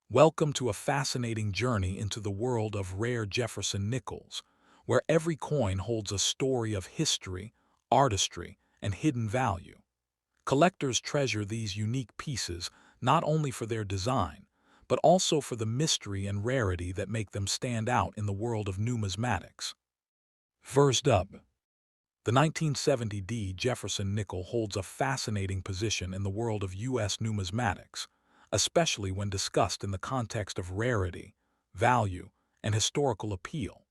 Welcome to a fascinating journey into the world of rare Jefferson Nickels, where every coin holds a story of history, artistry, and hidden value. Collectors treasure these unique pieces not only for their design, but also for the mystery and rarity that make them stand out in the world of numismatics. First up, the 1970 Jefferson nickel holds a fascinating position in the world of U.S. numismatics, especially when discussed in the context of rarity, value, and historical appeal.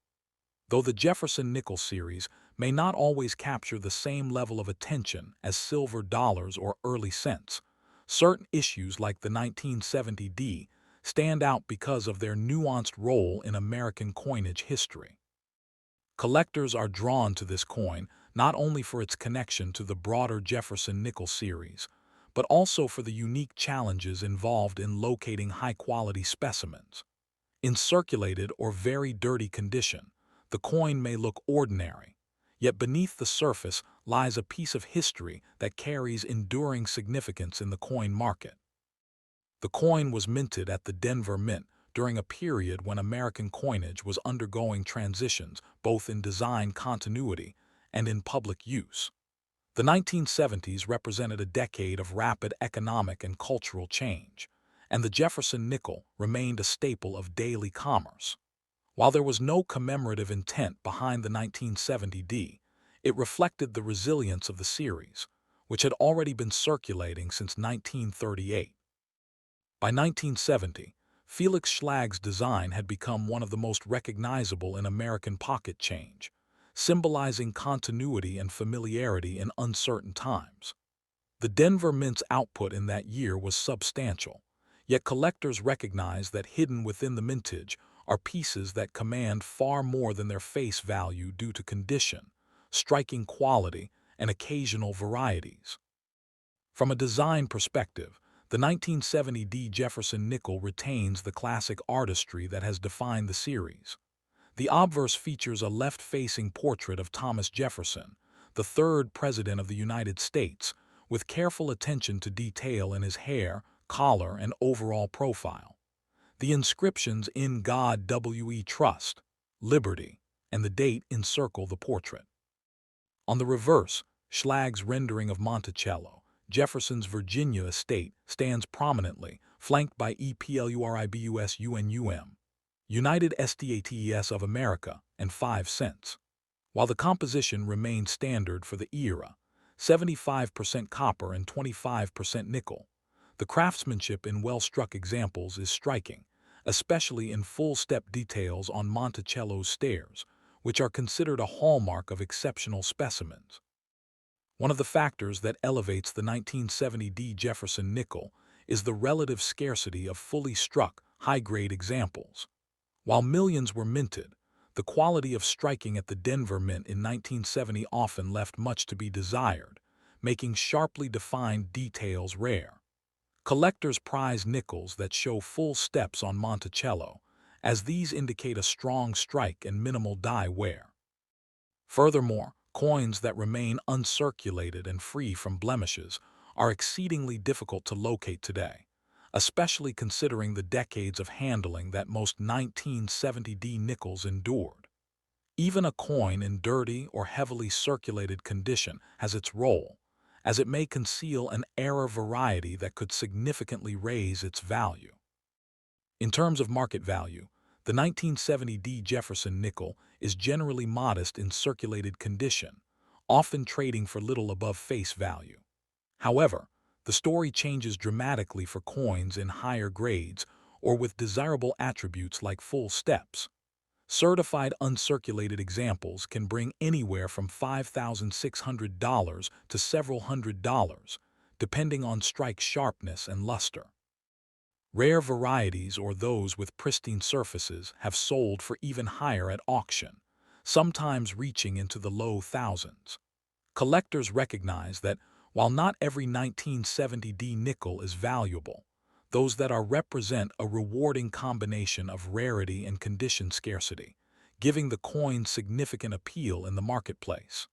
Though the Jefferson Nickel series may not always capture the same level of attention as silver dollars or early cents, certain issues like the 1970 stand out because of their nuanced role in American coinage history. Collectors are drawn to this coin not only for its connection to the broader Jefferson Nickel series, but also for the unique challenges involved in locating high-quality specimens. In circulated or very dirty condition, the coin may look ordinary, yet beneath the surface lies a piece of history that carries enduring significance in the coin market. The coin was minted at the Denver Mint during a period when American coinage was undergoing transitions both in design continuity and in public use. The 1970s represented a decade of rapid economic and cultural change, and the Jefferson nickel remained a staple of daily commerce. While there was no commemorative intent behind the 1970 it reflected the resilience of the series, which had already been circulating since 1938. By 1970, Felix Schlag's design had become one of the most recognizable in American pocket change, symbolizing continuity and familiarity in uncertain times. The Denver Mint's output in that year was substantial, yet collectors recognize that hidden within the mintage are pieces that command far more than their face value due to condition, striking quality, and occasional varieties. From a design perspective, the 1970 Jefferson nickel retains the classic artistry that has defined the series. The obverse features a left-facing portrait of Thomas Jefferson, the third President of the United States, with careful attention to detail in his hair, collar, and overall profile. The inscriptions "In God We Trust," "Liberty," and the date encircle the portrait. On the reverse, Schlag's rendering of Monticello, Jefferson's Virginia estate, stands prominently, flanked by EPLURIBUSUNUM, United States of America, and 5 cents. While the composition remained standard for the era, 75% copper and 25% nickel, the craftsmanship in well-struck examples is striking, especially in full-step details on Monticello's stairs, which are considered a hallmark of exceptional specimens. One of the factors that elevates the 1970 Jefferson nickel is the relative scarcity of fully struck, high-grade examples. While millions were minted, the quality of striking at the Denver Mint in 1970 often left much to be desired, making sharply defined details rare. Collectors prize nickels that show full steps on Monticello, as these indicate a strong strike and minimal die wear. Furthermore, coins that remain uncirculated and free from blemishes are exceedingly difficult to locate today, especially considering the decades of handling that most 1970 nickels endured. Even a coin in dirty or heavily circulated condition has its role, as it may conceal an error variety that could significantly raise its value. In terms of market value, the 1970 Jefferson nickel is generally modest in circulated condition, often trading for little above face value. However, the story changes dramatically for coins in higher grades or with desirable attributes like full steps. Certified uncirculated examples can bring anywhere from $5,600 to several $100s, depending on strike sharpness and luster. Rare varieties or those with pristine surfaces have sold for even higher at auction, sometimes reaching into the low thousands. Collectors recognize that while not every 1970 nickel is valuable, those that are represent a rewarding combination of rarity and condition scarcity, giving the coin significant appeal in the marketplace.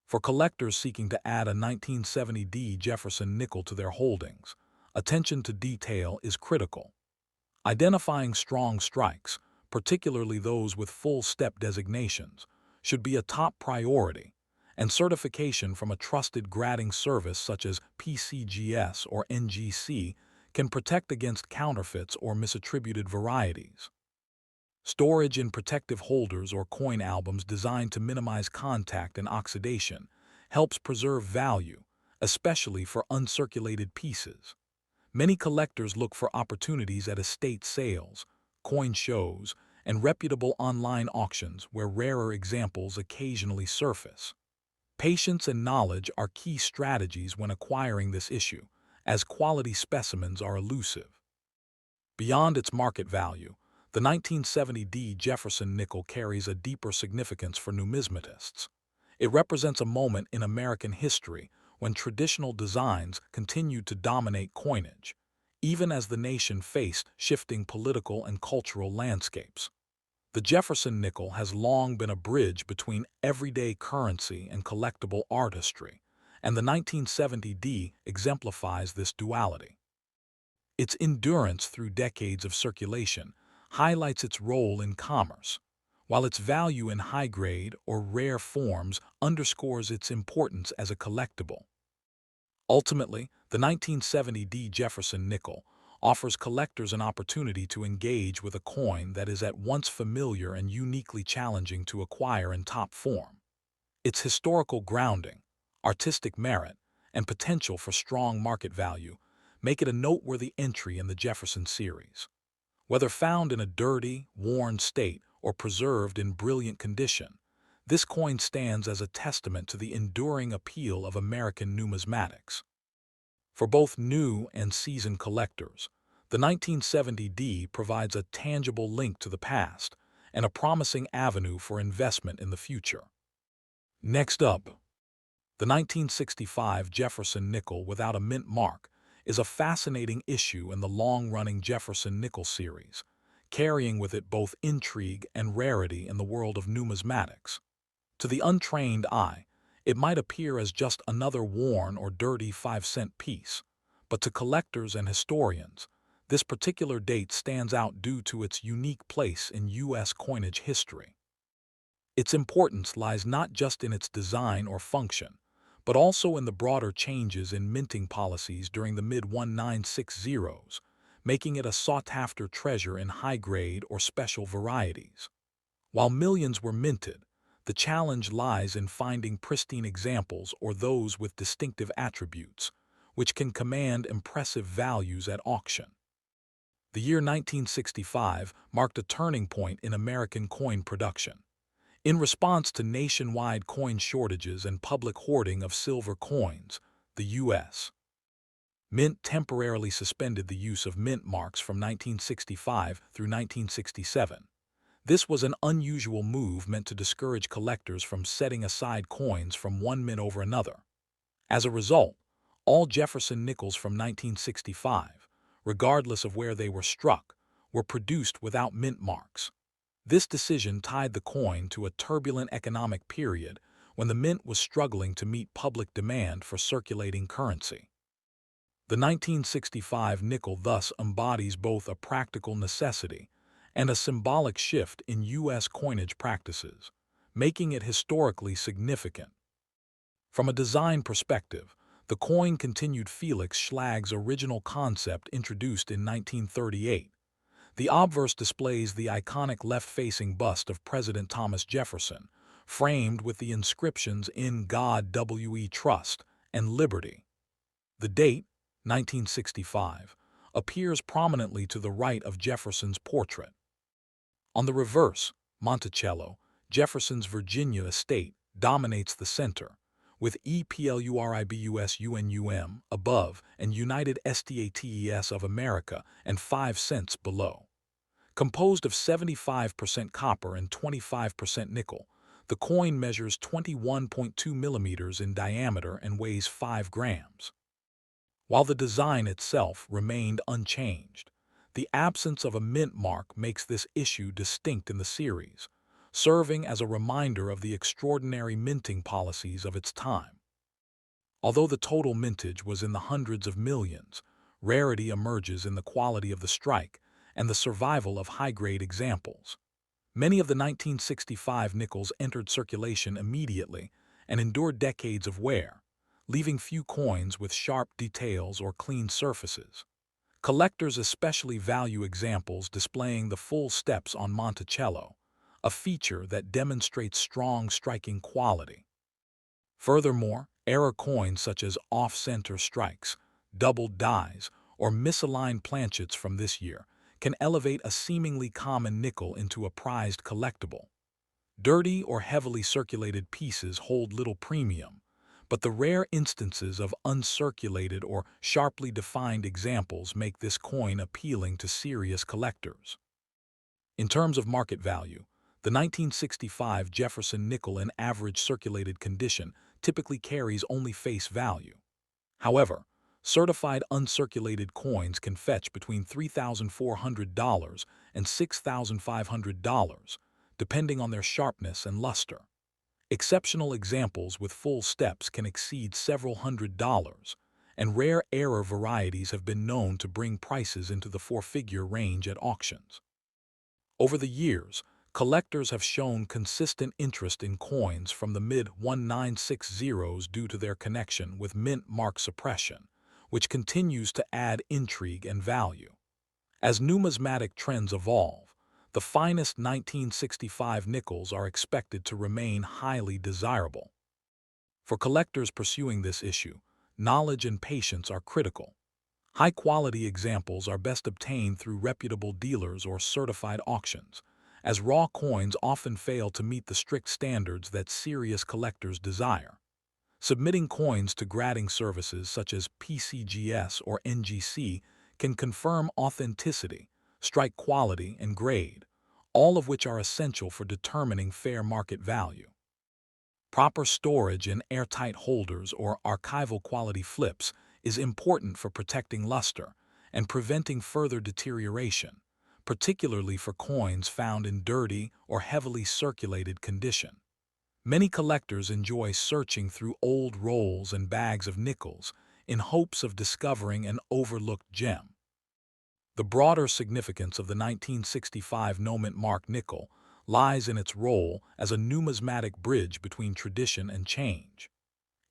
For collectors seeking to add a 1970 Jefferson nickel to their holdings, attention to detail is critical. Identifying strong strikes, particularly those with full step designations, should be a top priority, and certification from a trusted grading service such as PCGS or NGC can protect against counterfeits or misattributed varieties. Storage in protective holders or coin albums designed to minimize contact and oxidation helps preserve value, especially for uncirculated pieces. Many collectors look for opportunities at estate sales, coin shows, and reputable online auctions where rarer examples occasionally surface. Patience and knowledge are key strategies when acquiring this issue, as quality specimens are elusive. Beyond its market value, the 1970D Jefferson nickel carries a deeper significance for numismatists. It represents a moment in American history when traditional designs continued to dominate coinage, even as the nation faced shifting political and cultural landscapes. The Jefferson nickel has long been a bridge between everyday currency and collectible artistry, and the 1970D exemplifies this duality. Its endurance through decades of circulation highlights its role in commerce, while its value in high-grade or rare forms underscores its importance as a collectible. Ultimately, the 1970D Jefferson nickel offers collectors an opportunity to engage with a coin that is at once familiar and uniquely challenging to acquire in top form. Its historical grounding, artistic merit, and potential for strong market value make it a noteworthy entry in the Jefferson series. Whether found in a dirty, worn state or preserved in brilliant condition, this coin stands as a testament to the enduring appeal of American numismatics. For both new and seasoned collectors, the 1970D provides a tangible link to the past and a promising avenue for investment in the future. Next up, the 1965 Jefferson nickel without a mint mark is a fascinating issue in the long-running Jefferson Nickel series, carrying with it both intrigue and rarity in the world of numismatics. To the untrained eye, it might appear as just another worn or dirty 5-cent piece, but to collectors and historians, this particular date stands out due to its unique place in U.S. coinage history. Its importance lies not just in its design or function, but also in the broader changes in minting policies during the mid-1960s, making it a sought-after treasure in high-grade or special varieties. While millions were minted, the challenge lies in finding pristine examples or those with distinctive attributes, which can command impressive values at auction. The year 1965 marked a turning point in American coin production. In response to nationwide coin shortages and public hoarding of silver coins, the U.S. Mint temporarily suspended the use of mint marks from 1965 through 1967. This was an unusual move meant to discourage collectors from setting aside coins from one mint over another. As a result, all Jefferson Nickels from 1965, regardless of where they were struck, were produced without mint marks. This decision tied the coin to a turbulent economic period when the mint was struggling to meet public demand for circulating currency. The 1965 nickel thus embodies both a practical necessity and a symbolic shift in U.S. coinage practices, making it historically significant. From a design perspective, the coin continued Felix Schlag's original concept introduced in 1938. The obverse displays the iconic left-facing bust of President Thomas Jefferson, framed with the inscriptions "In God We Trust" and "Liberty." The date, 1965, appears prominently to the right of Jefferson's portrait. On the reverse, Monticello, Jefferson's Virginia estate, dominates the center, with EPLURIBUSUNUM above and United States of America and 5 cents below. Composed of 75% copper and 25% nickel, the coin measures 21.2 millimeters in diameter and weighs 5 grams. While the design itself remained unchanged, the absence of a mint mark makes this issue distinct in the series, serving as a reminder of the extraordinary minting policies of its time. Although the total mintage was in the hundreds of millions, rarity emerges in the quality of the strike and the survival of high-grade examples. Many of the 1965 nickels entered circulation immediately and endured decades of wear, leaving few coins with sharp details or clean surfaces. Collectors especially value examples displaying the full steps on Monticello, a feature that demonstrates strong striking quality. Furthermore, error coins such as off-center strikes, doubled dies, or misaligned planchets from this year can elevate a seemingly common nickel into a prized collectible. Dirty or heavily circulated pieces hold little premium, but the rare instances of uncirculated or sharply defined examples make this coin appealing to serious collectors. In terms of market value, the 1965 Jefferson nickel in average circulated condition typically carries only face value. However, certified uncirculated coins can fetch between $3,400 and $6,500, depending on their sharpness and luster. Exceptional examples with full steps can exceed several $100s, and rare error varieties have been known to bring prices into the four-figure range at auctions. Over the years, collectors have shown consistent interest in coins from the mid-1960s due to their connection with mint mark suppression, which continues to add intrigue and value. As numismatic trends evolve, the finest 1965 nickels are expected to remain highly desirable. For collectors pursuing this issue, knowledge and patience are critical. High-quality examples are best obtained through reputable dealers or certified auctions, as raw coins often fail to meet the strict standards that serious collectors desire. Submitting coins to grading services such as PCGS or NGC can confirm authenticity, strike quality, and grade, all of which are essential for determining fair market value. Proper storage in airtight holders or archival quality flips is important for protecting luster and preventing further deterioration, particularly for coins found in dirty or heavily circulated condition. Many collectors enjoy searching through old rolls and bags of nickels in hopes of discovering an overlooked gem. The broader significance of the 1965 no-mint mark nickel lies in its role as a numismatic bridge between tradition and change.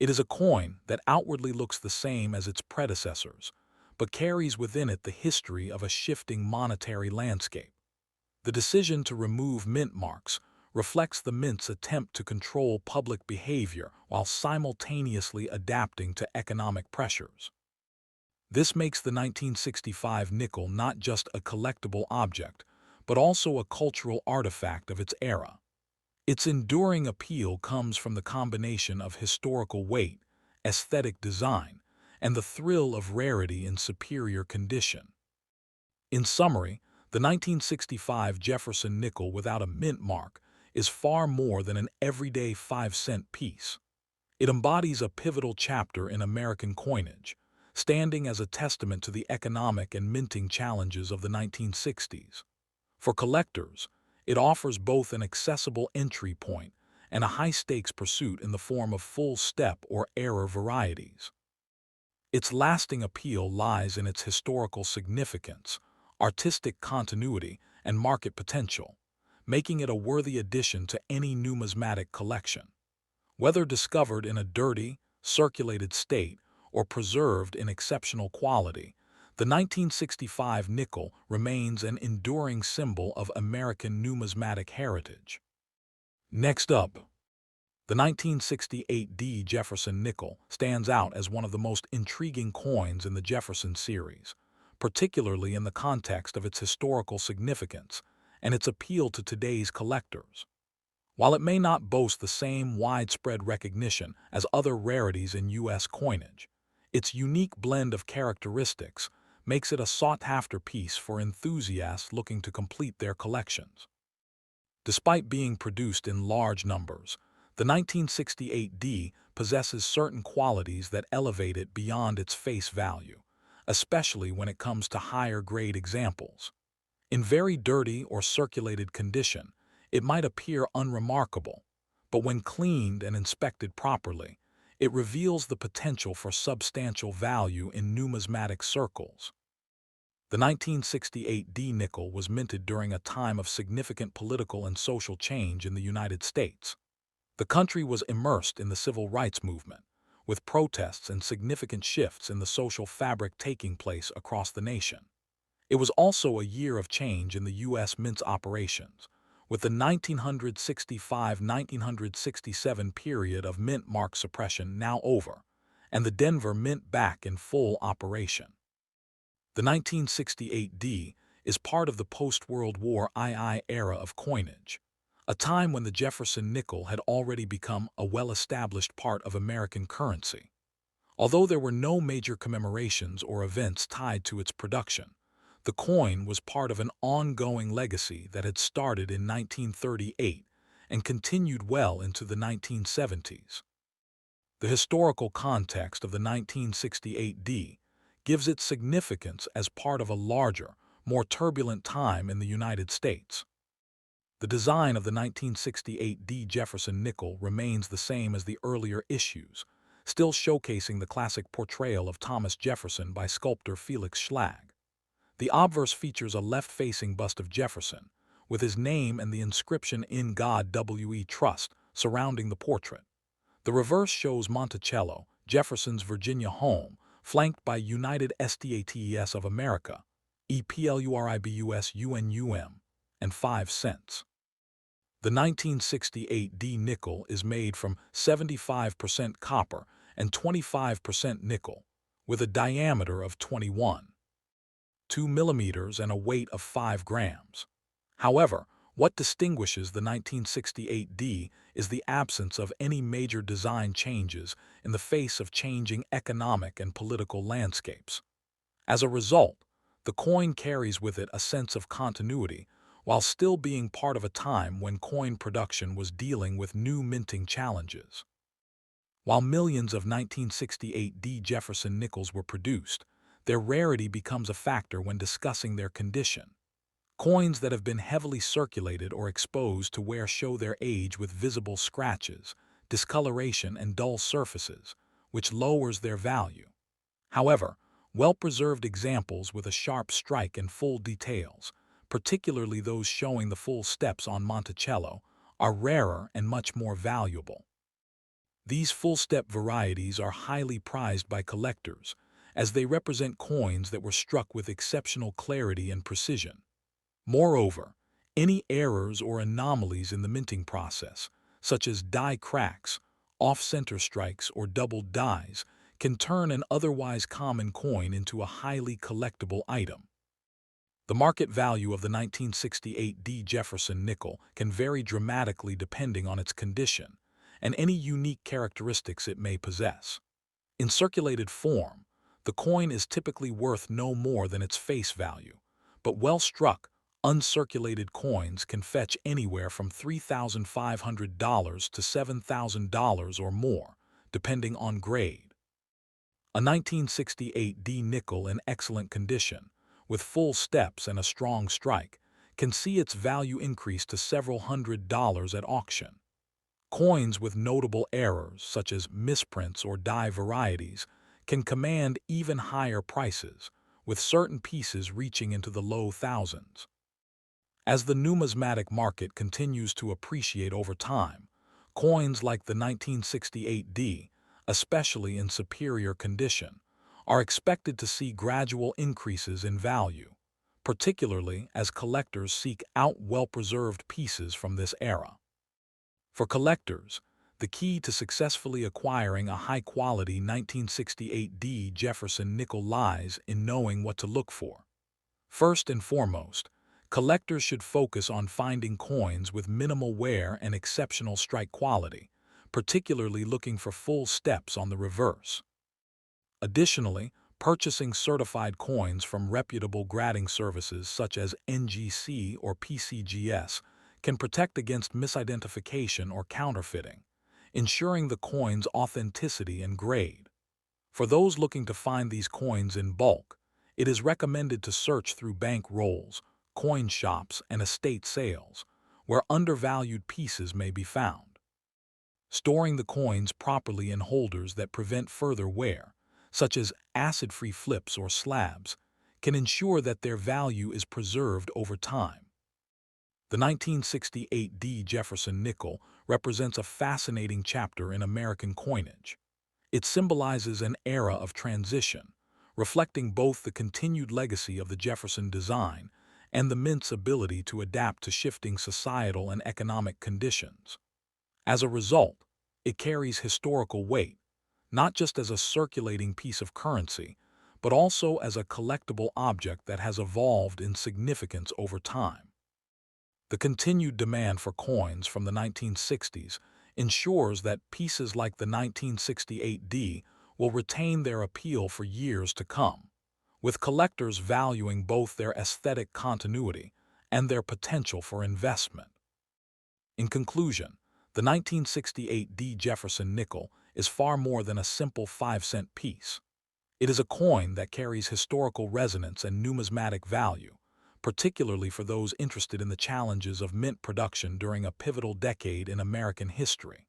It is a coin that outwardly looks the same as its predecessors, but carries within it the history of a shifting monetary landscape. The decision to remove mint marks reflects the mint's attempt to control public behavior while simultaneously adapting to economic pressures. This makes the 1965 nickel not just a collectible object, but also a cultural artifact of its era. Its enduring appeal comes from the combination of historical weight, aesthetic design, and the thrill of rarity in superior condition. In summary, the 1965 Jefferson nickel without a mint mark is far more than an everyday 5-cent piece. It embodies a pivotal chapter in American coinage, standing as a testament to the economic and minting challenges of the 1960s. For collectors, it offers both an accessible entry point and a high-stakes pursuit in the form of full-step or error varieties. Its lasting appeal lies in its historical significance, artistic continuity, and market potential, making it a worthy addition to any numismatic collection. Whether discovered in a dirty, circulated state or preserved in exceptional quality, the 1965 nickel remains an enduring symbol of American numismatic heritage. Next up, the 1968 D Jefferson nickel stands out as one of the most intriguing coins in the Jefferson series, particularly in the context of its historical significance and its appeal to today's collectors. While it may not boast the same widespread recognition as other rarities in U.S. coinage, its unique blend of characteristics makes it a sought-after piece for enthusiasts looking to complete their collections. Despite being produced in large numbers, the 1968D possesses certain qualities that elevate it beyond its face value, especially when it comes to higher-grade examples. In very dirty or circulated condition, it might appear unremarkable, but when cleaned and inspected properly, it reveals the potential for substantial value in numismatic circles. The 1968 D nickel was minted during a time of significant political and social change in the United States. The country was immersed in the civil rights movement, with protests and significant shifts in the social fabric taking place across the nation. It was also a year of change in the U.S. Mint's operations, with the 1965–1967 period of mint mark suppression now over, and the Denver Mint back in full operation. The 1968 D is part of the post-World War II era of coinage, a time when the Jefferson nickel had already become a well-established part of American currency. Although there were no major commemorations or events tied to its production, the coin was part of an ongoing legacy that had started in 1938 and continued well into the 1970s. The historical context of the 1968 D gives it significance as part of a larger, more turbulent time in the United States. The design of the 1968 D Jefferson nickel remains the same as the earlier issues, still showcasing the classic portrayal of Thomas Jefferson by sculptor Felix Schlag. The obverse features a left-facing bust of Jefferson, with his name and the inscription "In God We Trust" surrounding the portrait. The reverse shows Monticello, Jefferson's Virginia home, flanked by United States of America, EPLURIBUS UNUM, and 5 cents. The 1968 D nickel is made from 75% copper and 25% nickel, with a diameter of 21.2 millimeters and a weight of 5 grams. However, what distinguishes the 1968 D is the absence of any major design changes in the face of changing economic and political landscapes. As a result, the coin carries with it a sense of continuity while still being part of a time when coin production was dealing with new minting challenges. While millions of 1968 D Jefferson nickels were produced, their rarity becomes a factor when discussing their condition. Coins that have been heavily circulated or exposed to wear show their age with visible scratches, discoloration, and dull surfaces, which lowers their value. However, well-preserved examples with a sharp strike and full details, particularly those showing the full steps on Monticello, are rarer and much more valuable. These full-step varieties are highly prized by collectors, as they represent coins that were struck with exceptional clarity and precision. Moreover, any errors or anomalies in the minting process, such as die cracks, off-center strikes, or doubled dies, can turn an otherwise common coin into a highly collectible item. The market value of the 1968 D Jefferson nickel can vary dramatically depending on its condition and any unique characteristics it may possess. In circulated form, the coin is typically worth no more than its face value, but well-struck, uncirculated coins can fetch anywhere from $3,500 to $7,000 or more, depending on grade. A 1968 D nickel in excellent condition, with full steps and a strong strike, can see its value increase to several $100s at auction. Coins with notable errors, such as misprints or die varieties, can command even higher prices, with certain pieces reaching into the low thousands. As the numismatic market continues to appreciate over time, coins like the 1968 D, especially in superior condition, are expected to see gradual increases in value, particularly as collectors seek out well-preserved pieces from this era. For collectors, the key to successfully acquiring a high-quality 1968 D Jefferson nickel lies in knowing what to look for. First and foremost, collectors should focus on finding coins with minimal wear and exceptional strike quality, particularly looking for full steps on the reverse. Additionally, purchasing certified coins from reputable grading services such as NGC or PCGS can protect against misidentification or counterfeiting, ensuring the coin's authenticity and grade. For those looking to find these coins in bulk, it is recommended to search through bank rolls, coin shops, and estate sales, where undervalued pieces may be found. Storing the coins properly in holders that prevent further wear, such as acid-free flips or slabs, can ensure that their value is preserved over time. The 1968 Jefferson nickel represents a fascinating chapter in American coinage. It symbolizes an era of transition, reflecting both the continued legacy of the Jefferson design and the mint's ability to adapt to shifting societal and economic conditions. As a result, it carries historical weight, not just as a circulating piece of currency, but also as a collectible object that has evolved in significance over time. The continued demand for coins from the 1960s ensures that pieces like the 1968 will retain their appeal for years to come, with collectors valuing both their aesthetic continuity and their potential for investment. In conclusion, the 1968 Jefferson nickel is far more than a simple 5-cent piece. It is a coin that carries historical resonance and numismatic value, particularly for those interested in the challenges of mint production during a pivotal decade in American history.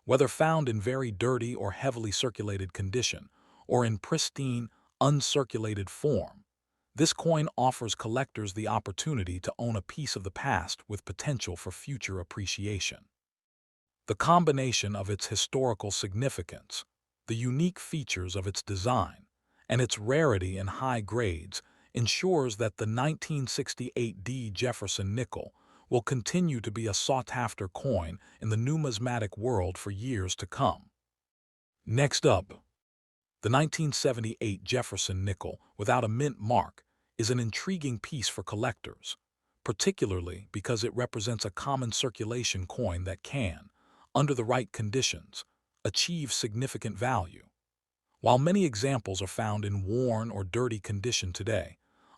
Whether found in very dirty or heavily circulated condition, or in pristine, uncirculated form, this coin offers collectors the opportunity to own a piece of the past with potential for future appreciation. The combination of its historical significance, the unique features of its design, and its rarity and high grades ensures that the 1968 Jefferson nickel will continue to be a sought-after coin in the numismatic world for years to come. Next up, the 1978 Jefferson nickel without a mint mark is an intriguing piece for collectors, particularly because it represents a common circulation coin that can, under the right conditions, achieve significant value. While many examples are found in worn or dirty condition today,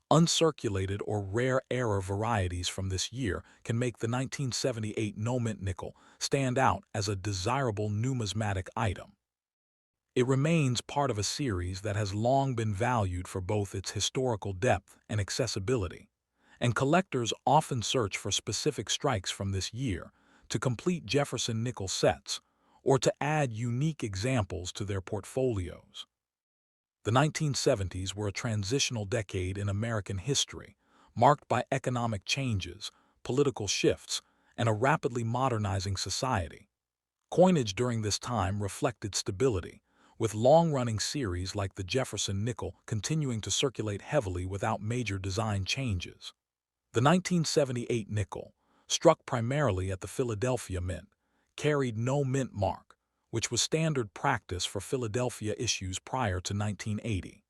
uncirculated or rare error varieties from this year can make the 1978 no-mint nickel stand out as a desirable numismatic item. It remains part of a series that has long been valued for both its historical depth and accessibility, and collectors often search for specific strikes from this year to complete Jefferson nickel sets or to add unique examples to their portfolios. The 1970s were a transitional decade in American history, marked by economic changes, political shifts, and a rapidly modernizing society. Coinage during this time reflected stability, with long-running series like the Jefferson nickel continuing to circulate heavily without major design changes. The 1978 nickel, struck primarily at the Philadelphia Mint, carried no mint mark, which was standard practice for Philadelphia issues prior to 1980.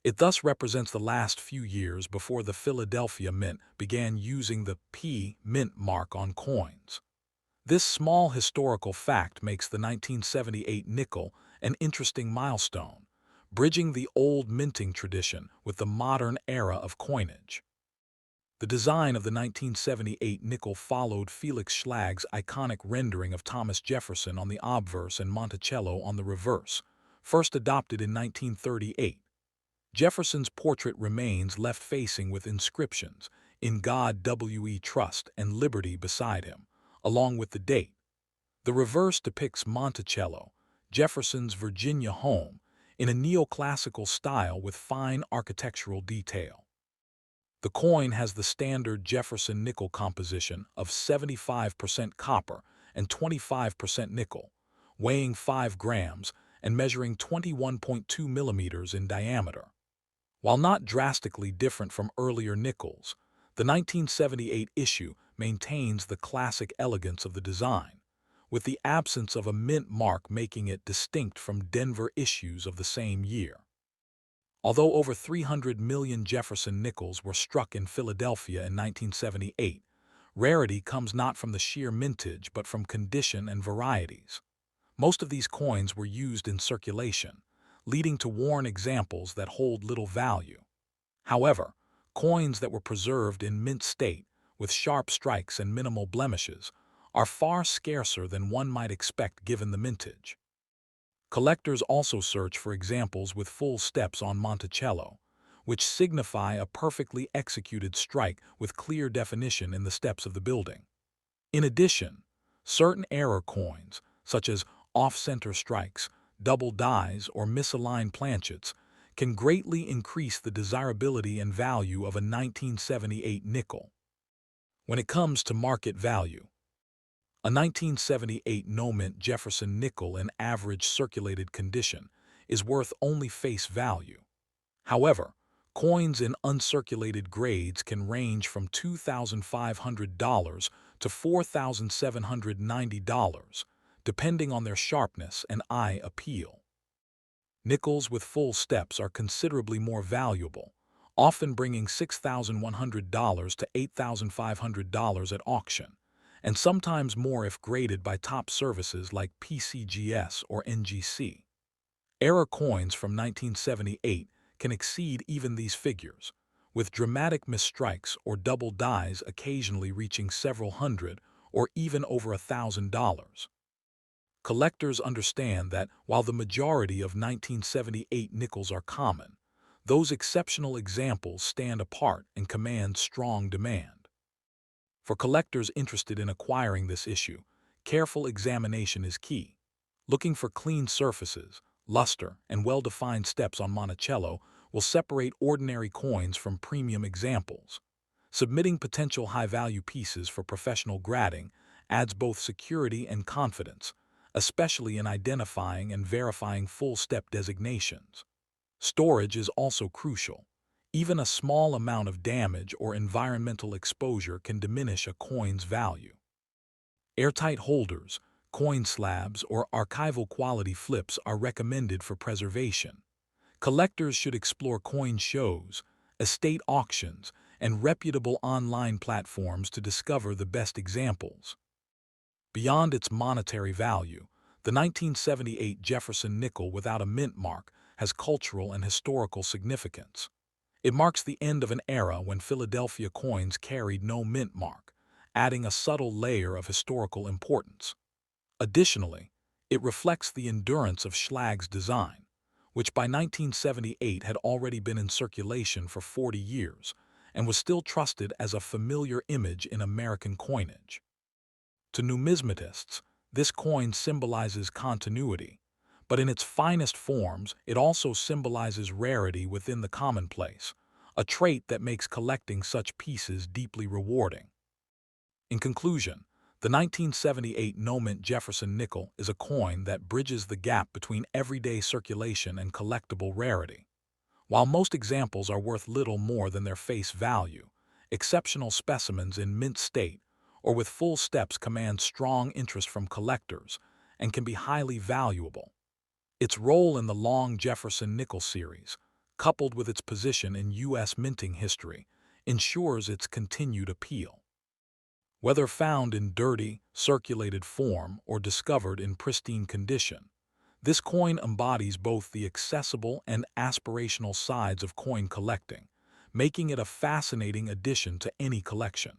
It thus represents the last few years before the Philadelphia Mint began using the P mint mark on coins. This small historical fact makes the 1978 nickel an interesting milestone, bridging the old minting tradition with the modern era of coinage. The design of the 1978 nickel followed Felix Schlag's iconic rendering of Thomas Jefferson on the obverse and Monticello on the reverse, first adopted in 1938. Jefferson's portrait remains left-facing with inscriptions, "In God We Trust" and "Liberty" beside him, along with the date. The reverse depicts Monticello, Jefferson's Virginia home, in a neoclassical style with fine architectural detail. The coin has the standard Jefferson nickel composition of 75% copper and 25% nickel, weighing 5 grams and measuring 21.2 millimeters in diameter. While not drastically different from earlier nickels, the 1978 issue maintains the classic elegance of the design, with the absence of a mint mark making it distinct from Denver issues of the same year. Although over 300 million Jefferson nickels were struck in Philadelphia in 1978, rarity comes not from the sheer mintage but from condition and varieties. Most of these coins were used in circulation, leading to worn examples that hold little value. However, coins that were preserved in mint state, with sharp strikes and minimal blemishes, are far scarcer than one might expect given the mintage. Collectors also search for examples with full steps on Monticello, which signify a perfectly executed strike with clear definition in the steps of the building. In addition, certain error coins, such as off-center strikes, double dies, or misaligned planchets, can greatly increase the desirability and value of a 1978 nickel. When it comes to market value, a 1978 no-mint Jefferson nickel in average circulated condition is worth only face value. However, coins in uncirculated grades can range from $2,500 to $4,790, depending on their sharpness and eye appeal. Nickels with full steps are considerably more valuable, often bringing $6,100 to $8,500 at auction, and sometimes more if graded by top services like PCGS or NGC. Era coins from 1978 can exceed even these figures, with dramatic misstrikes or double dies occasionally reaching several hundred or even over $1,000. Collectors understand that while the majority of 1978 nickels are common, those exceptional examples stand apart and command strong demand. For collectors interested in acquiring this issue, careful examination is key. Looking for clean surfaces, luster, and well-defined steps on Monticello will separate ordinary coins from premium examples. Submitting potential high-value pieces for professional grading adds both security and confidence, especially in identifying and verifying full-step designations. Storage is also crucial. Even a small amount of damage or environmental exposure can diminish a coin's value. Airtight holders, coin slabs, or archival quality flips are recommended for preservation. Collectors should explore coin shows, estate auctions, and reputable online platforms to discover the best examples. Beyond its monetary value, the 1978 Jefferson nickel without a mint mark has cultural and historical significance. It marks the end of an era when Philadelphia coins carried no mint mark, adding a subtle layer of historical importance. Additionally, it reflects the endurance of Schlag's design, which by 1978 had already been in circulation for 40 years and was still trusted as a familiar image in American coinage. To numismatists, this coin symbolizes continuity, but in its finest forms, it also symbolizes rarity within the commonplace, a trait that makes collecting such pieces deeply rewarding. In conclusion, the 1978 no-mint Jefferson nickel is a coin that bridges the gap between everyday circulation and collectible rarity. While most examples are worth little more than their face value, exceptional specimens in mint state or with full steps command strong interest from collectors and can be highly valuable. Its role in the long Jefferson Nickel series, coupled with its position in U.S. minting history, ensures its continued appeal. Whether found in dirty, circulated form or discovered in pristine condition, this coin embodies both the accessible and aspirational sides of coin collecting, making it a fascinating addition to any collection.